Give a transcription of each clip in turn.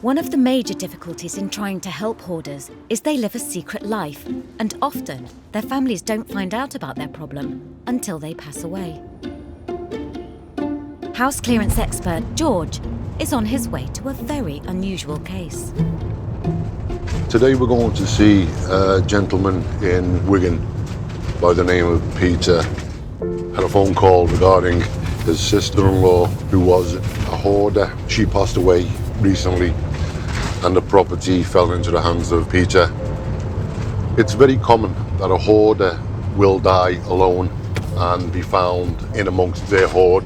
One of the major difficulties in trying to help hoarders is they live a secret life, and often their families don't find out about their problem until they pass away. House clearance expert George is on his way to a very unusual case. Today we're going to see a gentleman in Wigan by the name of Peter. Had a phone call regarding his sister-in-law who was a hoarder. She passed away recently and the property fell into the hands of Peter. It's very common that a hoarder will die alone and be found in amongst their hoard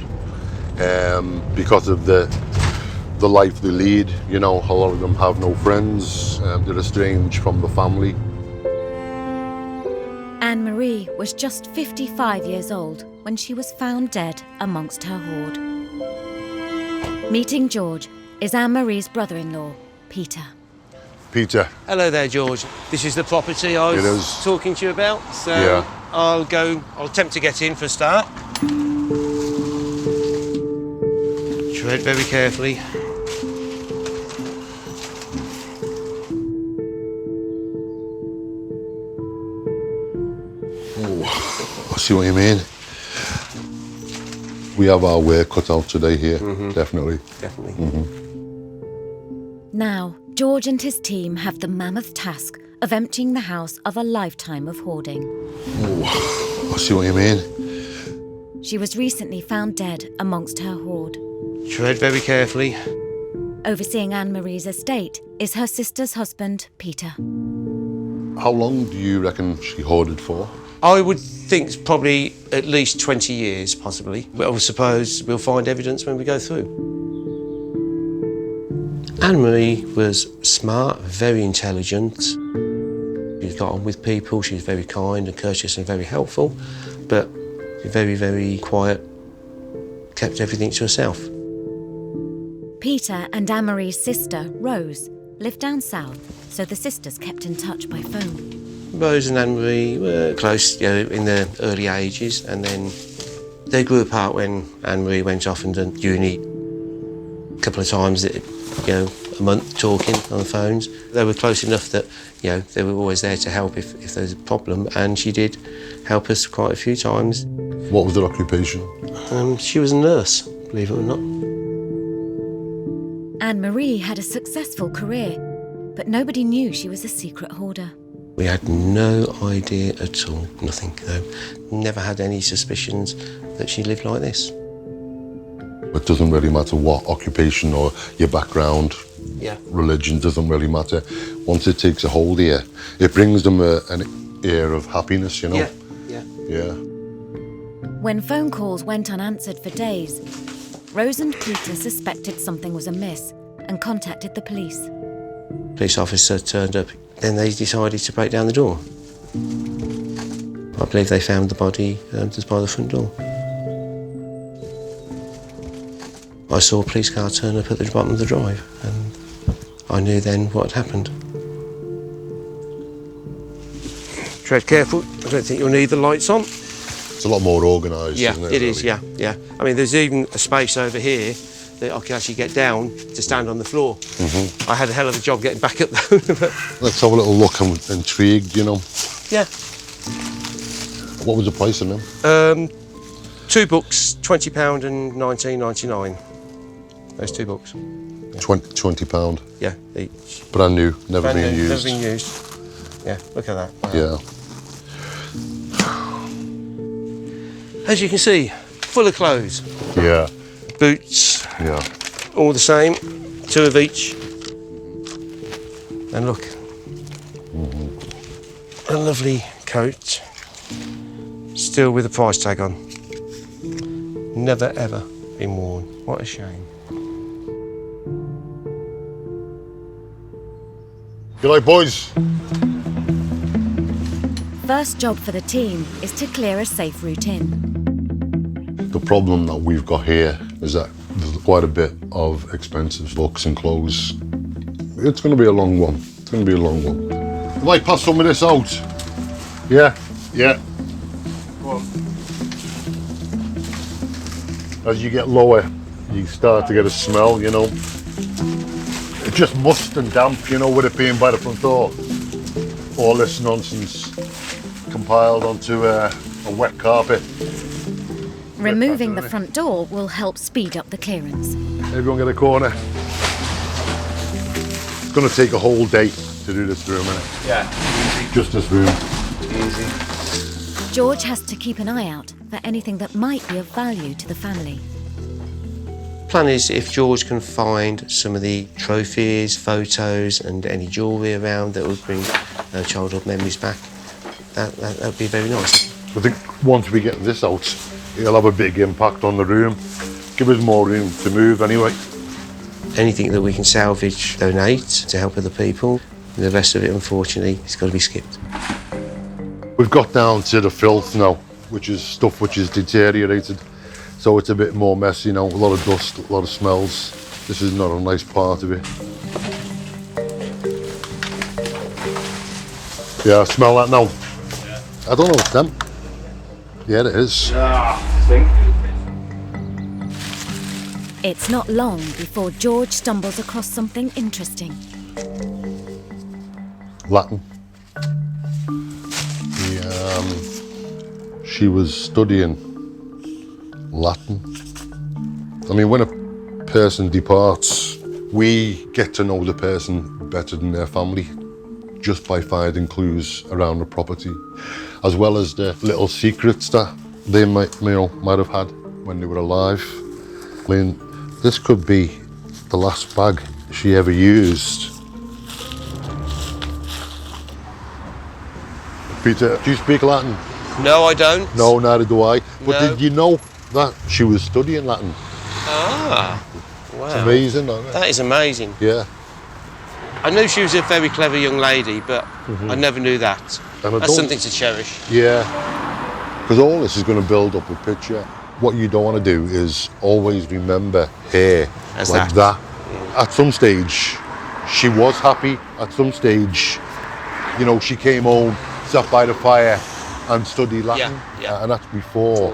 because of the life they lead. You know, a lot of them have no friends, they're estranged from the family. Anne-Marie was just 55 years old when she was found dead amongst her hoard. Meeting George is Anne-Marie's brother-in-law, Peter. Peter. Hello there, George. This is the property I was talking to you about. So yeah. I'll attempt to get in for a start. Tread very carefully. Oh, I see what you mean. We have our work cut out today here, definitely. Definitely. Now, George and his team have the mammoth task of emptying the house of a lifetime of hoarding. Oh, I see what you mean. She was recently found dead amongst her hoard. Tread very carefully. Overseeing Anne-Marie's estate is her sister's husband, Peter. How long do you reckon she hoarded for? I would think probably at least 20 years, possibly. Well, I suppose we'll find evidence when we go through. Anne-Marie was smart, very intelligent. She got on with people, she was very kind and courteous and very helpful, but very, very quiet, kept everything to herself. Peter and Anne-Marie's sister, Rose, lived down south, so the sisters kept in touch by phone. Rose and Anne-Marie were close, you know, in their early ages, and then they grew apart when Anne-Marie went off and done uni. A couple of times, you know, a month talking on the phones. They were close enough that, you know, they were always there to help if there was a problem, and she did help us quite a few times. What was her occupation? She was a nurse, believe it or not. Anne-Marie had a successful career, but nobody knew she was a secret hoarder. We had no idea at all, nothing. No. Never had any suspicions that she lived like this. It doesn't really matter what occupation or your background, religion, doesn't really matter. Once it takes a hold of you, it brings them an air of happiness, you know? Yeah. When phone calls went unanswered for days, Rose and Peter suspected something was amiss and contacted the police. Police officer turned up. Then they decided to break down the door. I believe they found the body just by the front door. I saw a police car turn up at the bottom of the drive, and I knew then what had happened. Tread careful. I don't think you'll need the lights on. It's a lot more organised, isn't it? It is, yeah. I mean, there's even a space over here that I could actually get down to stand on the floor. I had a hell of a job getting back up though. Let's have a little look. I'm intrigued, you know. Yeah. What was the price of them? 2 books, £20 and £19.99. Those 2 books. Yeah. £20. Yeah, each. Brand new, never been used. Never been used. Yeah, look at that. Wow. Yeah. As you can see, full of clothes. Yeah. Boots. Yeah. All the same, 2 of each. And look. A lovely coat. Still with a price tag on. Never ever been worn. What a shame. You like boys? First job for the team is to clear a safe route in. The problem that we've got here is that there's quite a bit of expensive books and clothes. It's going to be a long one. It's going to be a long one. You might pass some of this out. Yeah. Go on. As you get lower, you start to get a smell, you know. just must and damp, you know, with it being by the front door. All this nonsense compiled onto a wet carpet. Removing the front door will help speed up the clearance. Everyone get a corner. It's going to take a whole day to do this room, innit? Yeah. Just this room. Easy. George has to keep an eye out for anything that might be of value to the family. Plan is if George can find some of the trophies, photos and any jewellery around that would bring childhood memories back, that would be very nice. I think once we get this out, it'll have a big impact on the room. Give us more room to move anyway. Anything that we can salvage, donate to help other people. The rest of it, unfortunately, it's got to be skipped. We've got down to the filth now, which is stuff which is deteriorated. So it's a bit more messy now, a lot of dust, a lot of smells. This is not a nice part of it. Yeah, I smell that now. Yeah. I don't know, it's them. Yeah, it is. It's not long before George stumbles across something interesting. Latin. She was studying Latin. I mean, when a person departs, we get to know the person better than their family just by finding clues around the property, as well as the little secrets that they might have had when they were alive. I mean, this could be the last bag she ever used. Peter, do you speak Latin? No, I don't. No, neither do I. But No. did you know that she was studying Latin? Ah, wow. It's amazing, isn't it? That is amazing. Yeah. I knew she was a very clever young lady, but I never knew that. And I That's don't- something to cherish. Yeah. Because all this is going to build up a picture. What you don't want to do is always remember her As like that. At some stage, she was happy. At some stage, you know, she came home, sat by the fire and studied Latin. Yeah. And that's before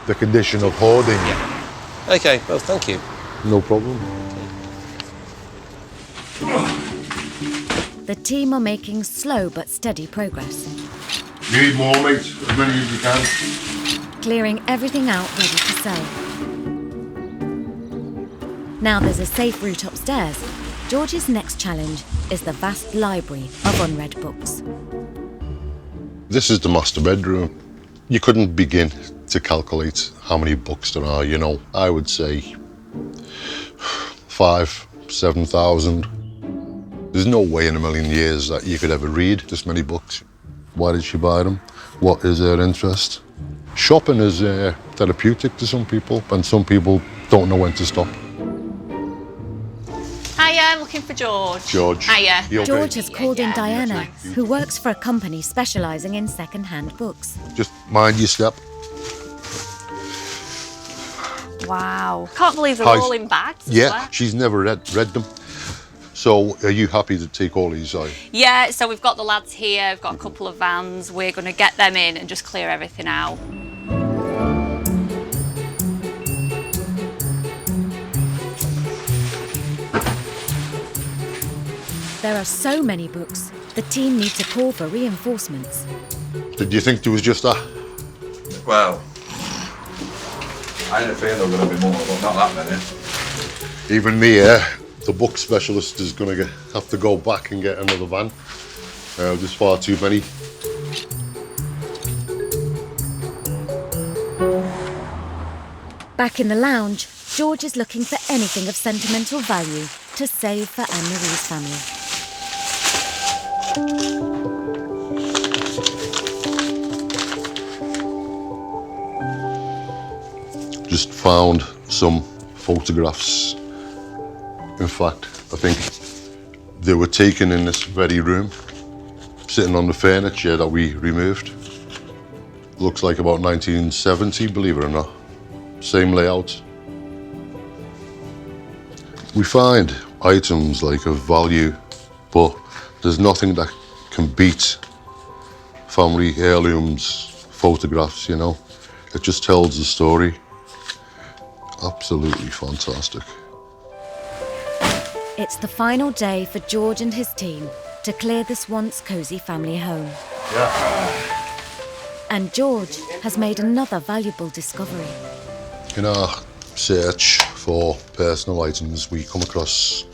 the condition of hoarding. Yeah. Okay, well, thank you. No problem. The team are making slow but steady progress, You need more, mate. As many as you can. clearing everything out ready to sell. Now there's a safe route upstairs. George's next challenge is the vast library of unread books. This is the master bedroom. You couldn't begin to calculate how many books there are, you know. I would say 7,000. There's no way in a million years that you could ever read this many books. Why did she buy them? What is her interest? Shopping is therapeutic to some people, and some people don't know when to stop. Hiya, I'm looking for George. George. Hiya. You okay? George has called in Yeah, Diana, thanks. who works for a company specialising in second-hand books. Just mind your step. Wow. Can't believe they're Hi. all in bags. as Yeah, well. she's never read them. So are you happy to take all these out? Yeah, so we've got the lads here, we've got a couple of vans, we're going to get them in and just clear everything out. There are so many books, the team need to call for reinforcements. Did you think there was just that? Well, I had a feeling there were going to be more, but not that many. Even me, the book specialist is going to have to go back and get another van. There's far too many. Back in the lounge, George is looking for anything of sentimental value to save for Anne-Marie's family. Just found some photographs. In fact, I think they were taken in this very room, sitting on the furniture that we removed. Looks like about 1970, believe it or not. Same layout. We find items like of value, but there's nothing that can beat family heirlooms, photographs, you know. It just tells the story. Absolutely fantastic. It's the final day for George and his team to clear this once cosy family home. And George has made another valuable discovery. In our search for personal items, we come across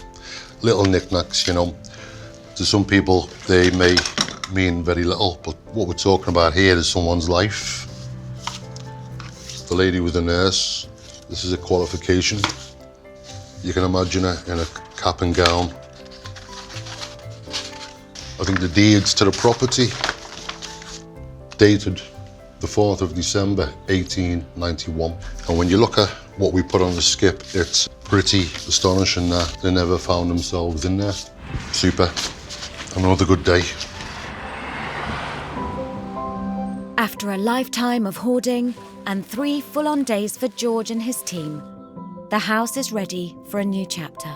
little knickknacks, you know. To some people, they may mean very little, but what we're talking about here is someone's life. The lady was a nurse. This is a qualification. You can imagine her in a cap and gown. I think the deeds to the property dated the 4th of December 1891. And when you look at what we put on the skip, it's pretty astonishing that they never found themselves in there. Super. Another good day. After a lifetime of hoarding and 3 full-on days for George and his team, the house is ready for a new chapter.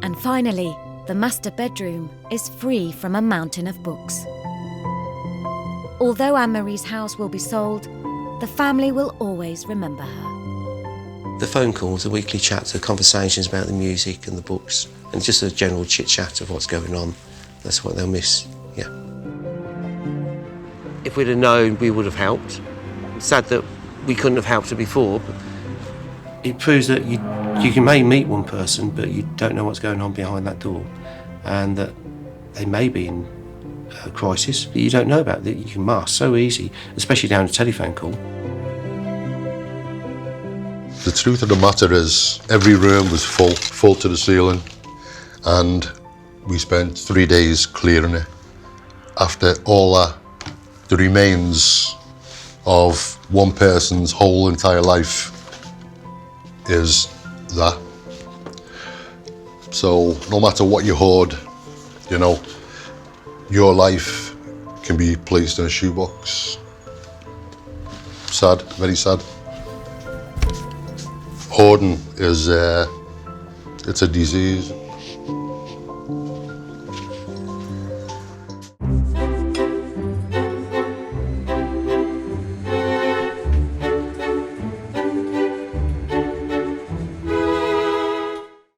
And finally, the master bedroom is free from a mountain of books. Although Anne-Marie's house will be sold, the family will always remember her. The phone calls, the weekly chats, the conversations about the music and the books, and just a general chit-chat of what's going on, that's what they'll miss, yeah. If we'd have known, we would have helped. It's sad that we couldn't have helped her before, but it proves that you may meet one person, but you don't know what's going on behind that door, and that they may be in a crisis that you don't know about, that you can mask so easy, especially down a telephone call. The truth of the matter is, every room was full to the ceiling, and we spent 3 days clearing it. After all that, the remains of one person's whole entire life is that. So no matter what you hoard, you know, your life can be placed in a shoebox. Sad, very sad. Hoarding is it's a disease.